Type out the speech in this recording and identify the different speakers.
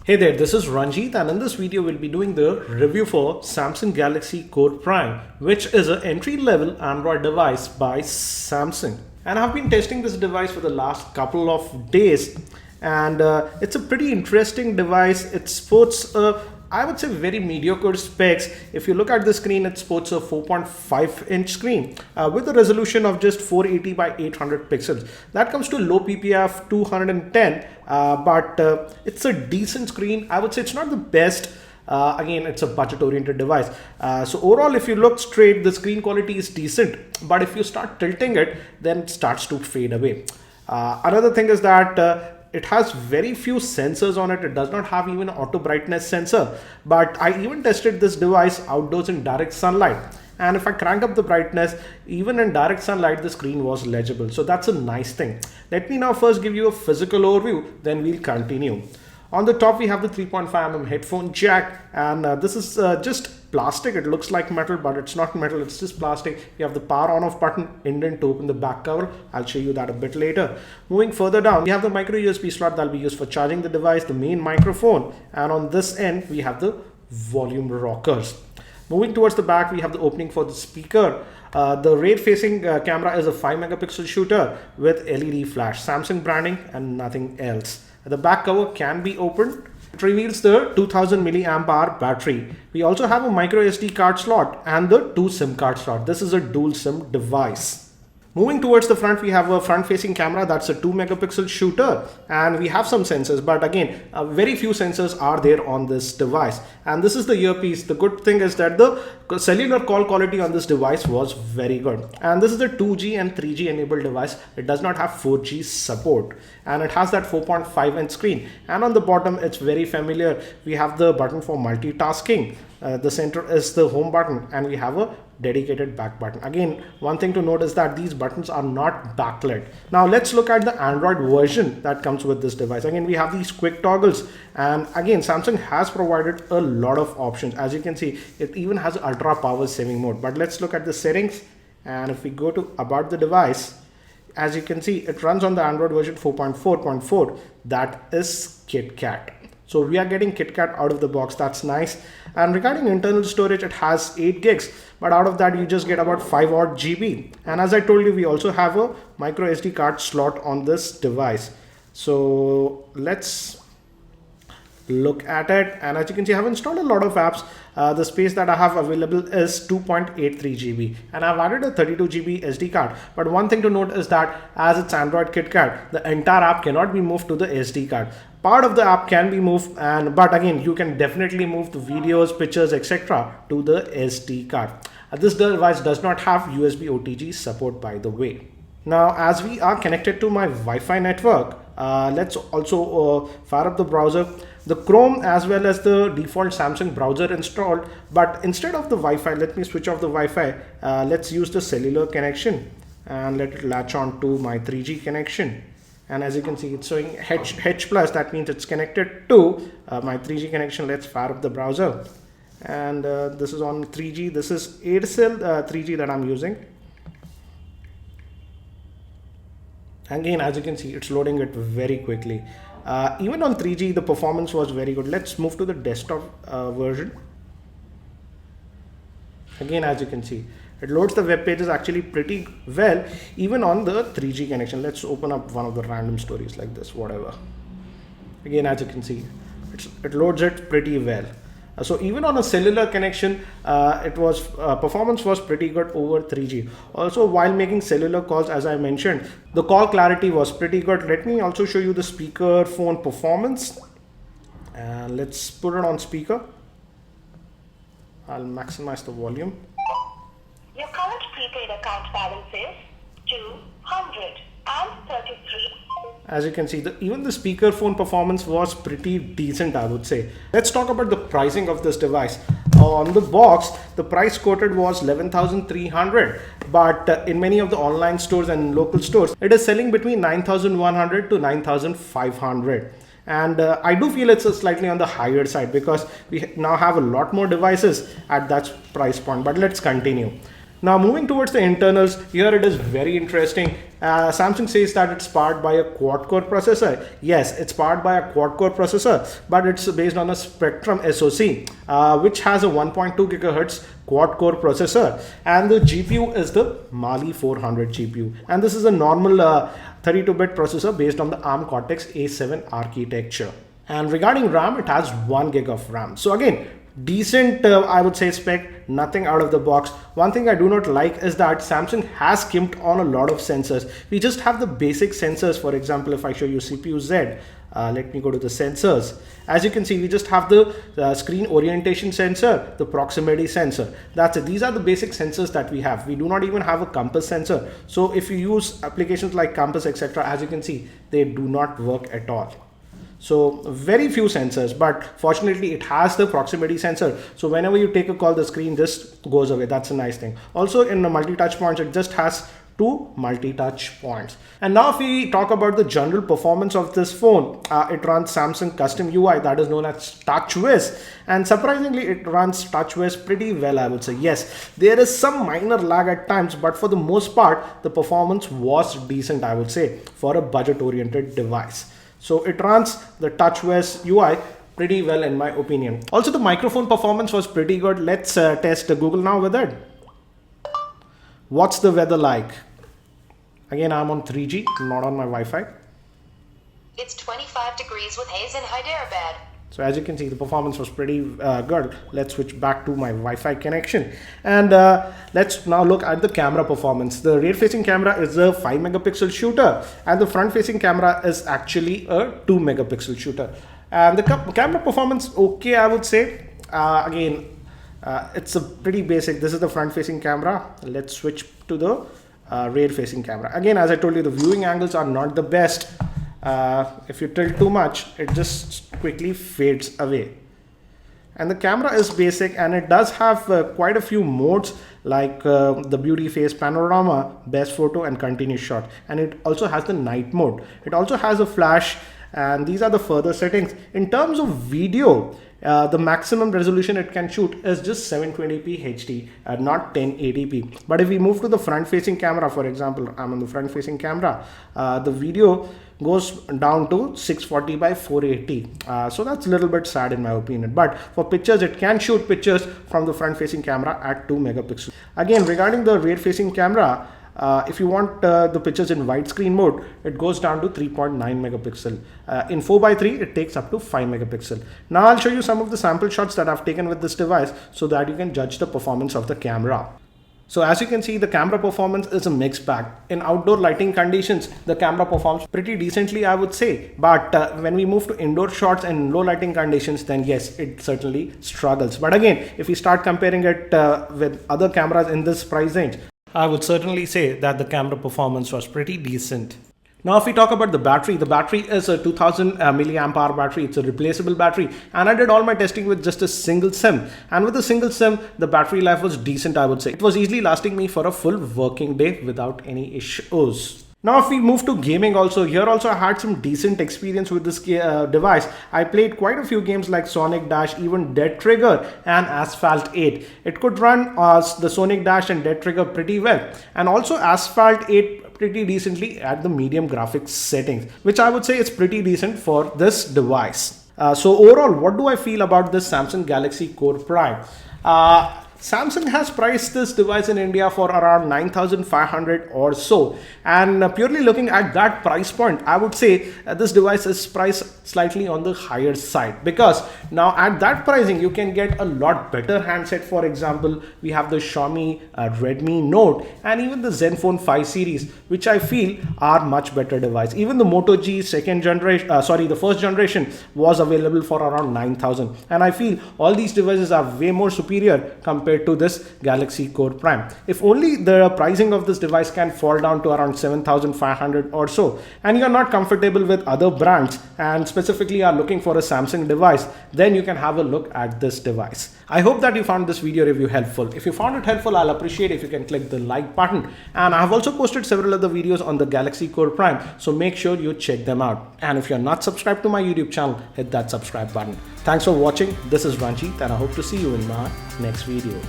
Speaker 1: Hey there, this is Ranjit, and in this video we'll be doing the review for Samsung Galaxy Core Prime, which is an entry-level Android device by Samsung. And I've been testing this device for the last couple of days, and it's a pretty interesting device. It sports I would say very mediocre specs. If you look at the screen, it sports a 4.5-inch screen with a resolution of just 480 by 800 pixels. That comes to low PPF 210, but it's a decent screen. I would say it's not the best. Again, it's a budget-oriented device. So overall, if you look straight, the screen quality is decent. But if you start tilting it, then it starts to fade away. Another thing is that it has very few sensors on it. It does not have even an auto brightness sensor. But I even tested this device outdoors in direct sunlight. And if I crank up the brightness, even in direct sunlight, the screen was legible. So that's a nice thing. Let me now first give you a physical overview, then we'll continue. On the top, we have the 3.5mm headphone jack, and this is just plastic. It looks like metal, but it's not metal, it's just plastic. You have the power on off button, indent to open the back cover. I'll show you that a bit later. Moving further down, we have the micro USB slot that'll be used for charging the device, the main microphone, and on this end, we have the volume rockers. Moving towards the back, we have the opening for the speaker. The rear facing camera is a 5-megapixel shooter with LED flash, Samsung branding and nothing else. The back cover can be opened. It reveals the 2000 milliamp hour battery. We also have a micro SD card slot and the 2 SIM card slot. This is a dual SIM device. Moving towards the front, we have a front-facing camera that's a 2-megapixel shooter, and we have some sensors, but again, very few sensors are there on this device. And this is the earpiece. The good thing is that the cellular call quality on this device was very good. And this is a 2G and 3G enabled device. It does not have 4G support, and it has that 4.5-inch screen. And on the bottom, it's very familiar. We have the button for multitasking. The center is the home button, and we have a dedicated back button. Again, one thing to note is that these buttons are not backlit. Now let's look at the Android version that comes with this device. Again, we have these quick toggles, and again, Samsung has provided a lot of options. As you can see, it even has ultra power saving mode. But let's look at the settings, and if we go to about the device, as you can see, it runs on the Android version 4.4.4. that is KitKat. So we are getting KitKat out of the box. That's nice. And regarding internal storage, it has 8 gigs, but out of that you just get about 5 odd GB. And as I told you, we also have a micro SD card slot on this device. So let's look at it, and as you can see, I have installed a lot of apps. The space that I have available is 2.83 GB, and I've added a 32 GB SD card. But one thing to note is that as it's Android KitKat, the entire app cannot be moved to the SD card. Part of the app can be moved, but again, you can definitely move the videos, pictures, etc. to the SD card. This device does not have USB OTG support, by the way. Now, as we are connected to my Wi-Fi network, let's also fire up the browser. The Chrome as well as the default Samsung browser installed, but instead of the Wi-Fi, let me switch off the Wi-Fi. Let's use the cellular connection and let it latch on to my 3G connection. And as you can see, it's showing H plus. That means it's connected to my 3G connection. Let's fire up the browser, and this is on 3G. This is Aircel 3G that I'm using. Again, as you can see, it's loading it very quickly. Even on 3G, the performance was very good. Let's move to the desktop version. Again, as you can see, it loads the web pages actually pretty well, even on the 3G connection. Let's open up one of the random stories like this, whatever. Again, as you can see, it loads it pretty well. So even on a cellular connection, performance was pretty good over 3G. Also, while making cellular calls, as I mentioned, the call clarity was pretty good. Let me also show you the speaker phone performance. And let's put it on speaker. I'll maximize the volume.
Speaker 2: Your current prepaid account balance is 233.
Speaker 1: As you can see, even the speakerphone performance was pretty decent, I would say. Let's talk about the pricing of this device. On the box, the price quoted was 11,300, but in many of the online stores and local stores, it is selling between 9,100 to 9,500. And I do feel it's slightly on the higher side because we now have a lot more devices at that price point. But let's continue. Now moving towards the internals, here it is very interesting. Samsung says that it's powered by a quad-core processor. Yes, it's powered by a quad-core processor, but it's based on a Spectrum SoC, which has a 1.2 GHz quad-core processor, and the GPU is the Mali 400 GPU, and this is a normal 32-bit processor based on the ARM Cortex A7 architecture. And regarding RAM, it has 1 GB of RAM. So again, decent I would say spec, nothing out of the box. One thing I do not like is that Samsung has skimped on a lot of sensors. We just have the basic sensors. For example, if I show you CPU Z, let me go to the sensors. As you can see, we just have the screen orientation sensor, the proximity sensor. That's it. These are the basic sensors that we have. We do not even have a compass sensor. So if you use applications like compass, etc., as you can see, they do not work at all. So very few sensors, but fortunately it has the proximity sensor. So whenever you take a call, the screen just goes away. That's a nice thing. Also in the multi-touch points, it just has 2 multi-touch points. And now if we talk about the general performance of this phone, it runs Samsung custom UI that is known as TouchWiz, and surprisingly it runs TouchWiz pretty well, I would say. Yes, there is some minor lag at times, but for the most part the performance was decent, I would say, for a budget oriented device. So it runs the TouchWiz UI pretty well in my opinion. Also the microphone performance was pretty good. Let's test Google Now with it. What's the weather like? Again, I'm on 3G, not on my Wi-Fi.
Speaker 3: It's 25 degrees with haze in Hyderabad.
Speaker 1: So as you can see, the performance was pretty good. Let's switch back to my Wi-Fi connection. And let's now look at the camera performance. The rear-facing camera is a 5 megapixel shooter, and the front-facing camera is actually a 2 megapixel shooter. And the camera performance, okay, I would say. Again, it's a pretty basic. This is the front-facing camera. Let's switch to the rear-facing camera. Again, as I told you, the viewing angles are not the best. If you tilt too much, it just quickly fades away. And the camera is basic, and it does have quite a few modes like the beauty phase panorama, best photo, and continuous shot. And it also has the night mode. It also has a flash, and these are the further settings. In terms of video, the maximum resolution it can shoot is just 720p HD, not 1080p. But if we move to the front facing camera, for example, I'm on the front facing camera, the video goes down to 640 by 480. So that's a little bit sad in my opinion. But for pictures, it can shoot pictures from the front facing camera at 2 megapixels. Again, regarding the rear facing camera, if you want the pictures in widescreen mode, it goes down to 3.9 megapixel. In 4:3, it takes up to 5 megapixel. Now I'll show you some of the sample shots that I've taken with this device so that you can judge the performance of the camera. So as you can see, the camera performance is a mixed bag. In outdoor lighting conditions, the camera performs pretty decently, I would say. But when we move to indoor shots and low lighting conditions, then yes, it certainly struggles. But again, if we start comparing it with other cameras in this price range, I would certainly say that the camera performance was pretty decent. Now, if we talk about the battery is a 2000 milliamp hour battery. It's a replaceable battery, and I did all my testing with just a single SIM. And with a single SIM, the battery life was decent, I would say. It was easily lasting me for a full working day without any issues. Now, if we move to gaming also, here also I had some decent experience with this device. I played quite a few games like Sonic Dash, even Dead Trigger and Asphalt 8. It could run the Sonic Dash and Dead Trigger pretty well, and also Asphalt 8 pretty decently at the medium graphics settings, which I would say is pretty decent for this device. So overall, what do I feel about this Samsung Galaxy Core Prime? Samsung has priced this device in India for around 9,500 or so, and purely looking at that price point, I would say this device is priced slightly on the higher side, because now at that pricing you can get a lot better handset. For example, we have the Xiaomi Redmi Note and even the Zenfone 5 series, which I feel are much better device. Even the Moto G the first generation was available for around 9,000, and I feel all these devices are way more superior compared to this Galaxy Core Prime. If only the pricing of this device can fall down to around 7,500 or so, and you're not comfortable with other brands and specifically are looking for a Samsung device, then you can have a look at this device. I hope that you found this video review helpful. If you found it helpful, I'll appreciate if you can click the like button, and I have also posted several other videos on the Galaxy Core Prime, so make sure you check them out. And if you're not subscribed to my YouTube channel, hit that subscribe button. Thanks for watching. This is Ranjit, and I hope to see you in my next video.